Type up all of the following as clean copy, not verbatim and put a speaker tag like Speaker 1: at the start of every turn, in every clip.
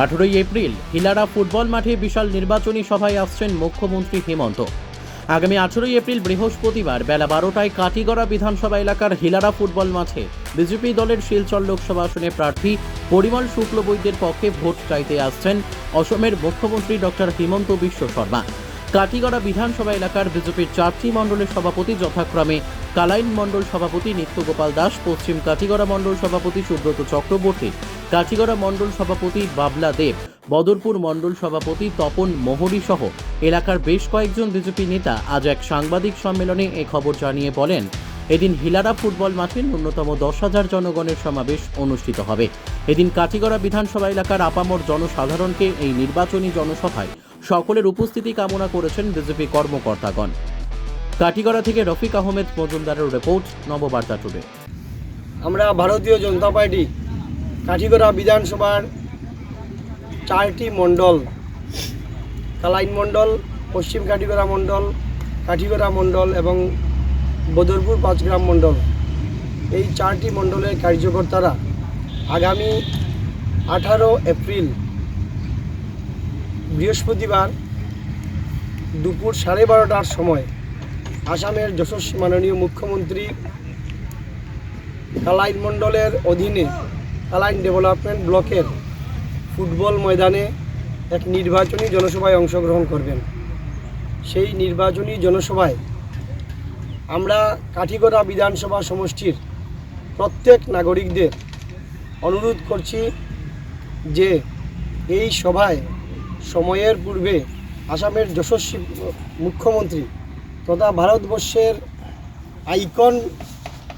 Speaker 1: 18 April Hilara football মাঠে বিশাল নির্বাচনী সভায় আসছেন মুখ্যমন্ত্রী হেমন্ত। আগামী 18 এপ্রিল বৃহস্পতিবার বেলা 12টায় কাটিগড়া বিধানসভা এলাকার হিলারা ফুটবল মাঠে বিজেপি দলের শিলচর লোকসভা আসনে প্রার্থী পরিমল শুক্লবৈদ্যের পক্ষে ভোট চাইতে আসছেন অসমের মুখ্যমন্ত্রী ডক্টর হিমন্ত বিশ্ব শর্মা। কাটিগড়া বিধানসভা এলাকার বিজেপির 4টি মণ্ডলের সভাপতি যথাক্রমে কালাইন মণ্ডল সভাপতি নিত্যগোপাল দাস, পশ্চিম কাটিগড়া মণ্ডল সভাপতি সুব্রত চক্রবর্তী, কাটিগড়া মণ্ডল সভাপতি বাবলা দেব, বদরপুর মণ্ডল সভাপতি তপন মোহরি সহ এলাকার বেশ কয়েকজন বিজেপি নেতা আজ এক সাংবাদিক সম্মেলনে এ খবর জানিয়ে বলেন, এদিন হিলারা ফুটবল মাঠে ন্যূনতম 10,000 জনগণের সমাবেশ অনুষ্ঠিত হবে। এদিন কাটিগড়া বিধানসভা এলাকার আপামর জনসাধারণকে এই নির্বাচনী জনসভায় সকলের উপস্থিতি কামনা করেছেন বিজেপি কর্মকর্তাগণ। কাটিগড়া থেকে রফিক আহমেদ মজুমদারের রিপোর্ট, নববার্তা টুডে।
Speaker 2: আমরা ভারতীয় জনতা পার্টি কাটিগড়া বিধানসভার 4টি মণ্ডল, কালাইন মণ্ডল, পশ্চিম কাটিগড়া মণ্ডল, কাটিগড়া মণ্ডল এবং বদরপুর 5 গ্রাম মণ্ডল, এই 4টি মণ্ডলের কার্যকর্তারা আগামী 18 এপ্রিল বৃহস্পতিবার দুপুর 12:30টার সময় আসামের যশস্বী মাননীয় মুখ্যমন্ত্রী কালাইন মণ্ডলের অধীনে কালাইন ডেভেলপমেন্ট ব্লকের ফুটবল ময়দানে এক নির্বাচনী জনসভায় অংশগ্রহণ করবেন। সেই নির্বাচনী জনসভায় আমরা কাটিগড়া বিধানসভা সমষ্টির প্রত্যেক নাগরিকদের অনুরোধ করছি যে এই সভায় সময়ের পূর্বে আসামের যশস্বী মুখ্যমন্ত্রী তথা ভারতবর্ষের আইকন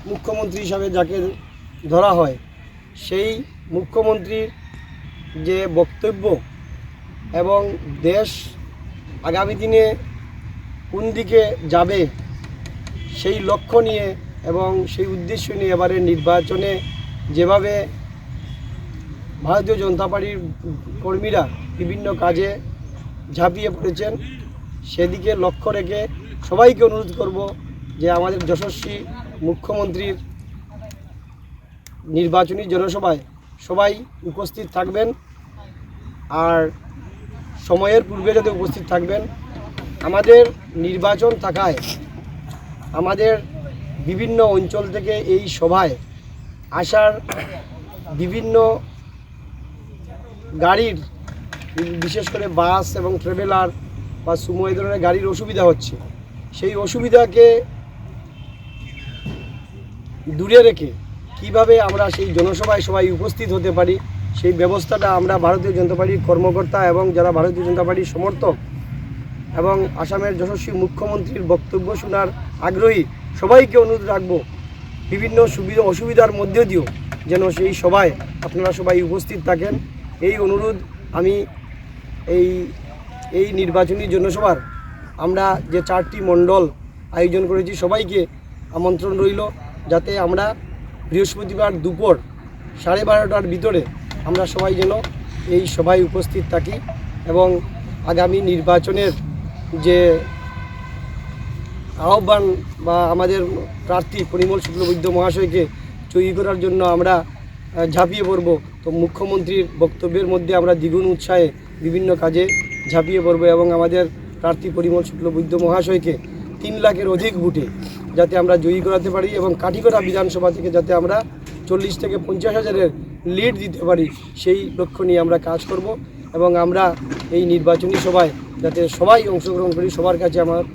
Speaker 2: মুখ্যমন্ত্রী হিসাবে যাকে ধরা হয়, সেই মুখ্যমন্ত্রীর যে বক্তব্য এবং দেশ আগামী দিনে কোন দিকে যাবে সেই লক্ষ্য নিয়ে এবং সেই উদ্দেশ্য নিয়ে এবারের নির্বাচনে যেভাবে ভারতীয় জনতা পার্টির কর্মীরা বিভিন্ন কাজে ঝাঁপিয়ে পড়েছেন, সেদিকে লক্ষ্য রেখে সবাইকে অনুরোধ করব যে আমাদের যশস্বী মুখ্যমন্ত্রীর নির্বাচনী জনসভায় সবাই উপস্থিত থাকবেন আর সময়ের পূর্বে যাতে উপস্থিত থাকবেন। আমাদের নির্বাচন থাকায় আমাদের বিভিন্ন অঞ্চল থেকে এই সভায় আসার বিভিন্ন গাড়ির, বিশেষ করে বাস এবং ট্রাভেলার বা সুমো এই ধরনের গাড়ির অসুবিধা হচ্ছে। সেই অসুবিধাকে দূরে রেখে কিভাবে আমরা সেই জনসভায় সবাই উপস্থিত হতে পারি, সেই ব্যবস্থাটা আমরা ভারতীয় জনতা পার্টির কর্মকর্তা এবং যারা ভারতীয় জনতা পার্টির সমর্থক এবং আসামের যশস্বী মুখ্যমন্ত্রীর বক্তব্য শোনার আগ্রহী সবাইকে অনুরোধ রাখবো, বিভিন্ন সুবিধা অসুবিধার মধ্যে দিয়েও যেন সেই সভায় আপনারা সবাই উপস্থিত থাকেন। এই অনুরোধ আমি এই নির্বাচনী জনসভার আমরা যে 4টি মণ্ডল আয়োজন করেছি সবাইকে আমন্ত্রণ রইল, যাতে আমরা বৃহস্পতিবার দুপুর 12:30টার ভিতরে আমরা সবাই যেন এই সভায় উপস্থিত থাকি এবং আগামী নির্বাচনের যে আহ্বান বা আমাদের প্রার্থী পরিমল শুক্লবৈদ্য মহাশয়কে জয়ী করার জন্য আমরা ঝাঁপিয়ে পড়ব। তো মুখ্যমন্ত্রীর বক্তব্যের মধ্যে আমরা দ্বিগুণ উৎসাহে বিভিন্ন কাজে ঝাঁপিয়ে পড়ব এবং আমাদের প্রার্থী পরিমল শুক্লবৈদ্য মহাশয়কে 3 লাখের অধিক ভোটে যাতে আমরা জয়ী করাতে পারি এবং কাটিগড়া বিধানসভা থেকে যাতে আমরা 40 থেকে 50 হাজারের লিড দিতে পারি, সেই লক্ষ্য নিয়ে আমরা কাজ করব এবং আমরা এই নির্বাচনী সভায় যাতে সবাই অংশগ্রহণ করি, সবার কাছে আমার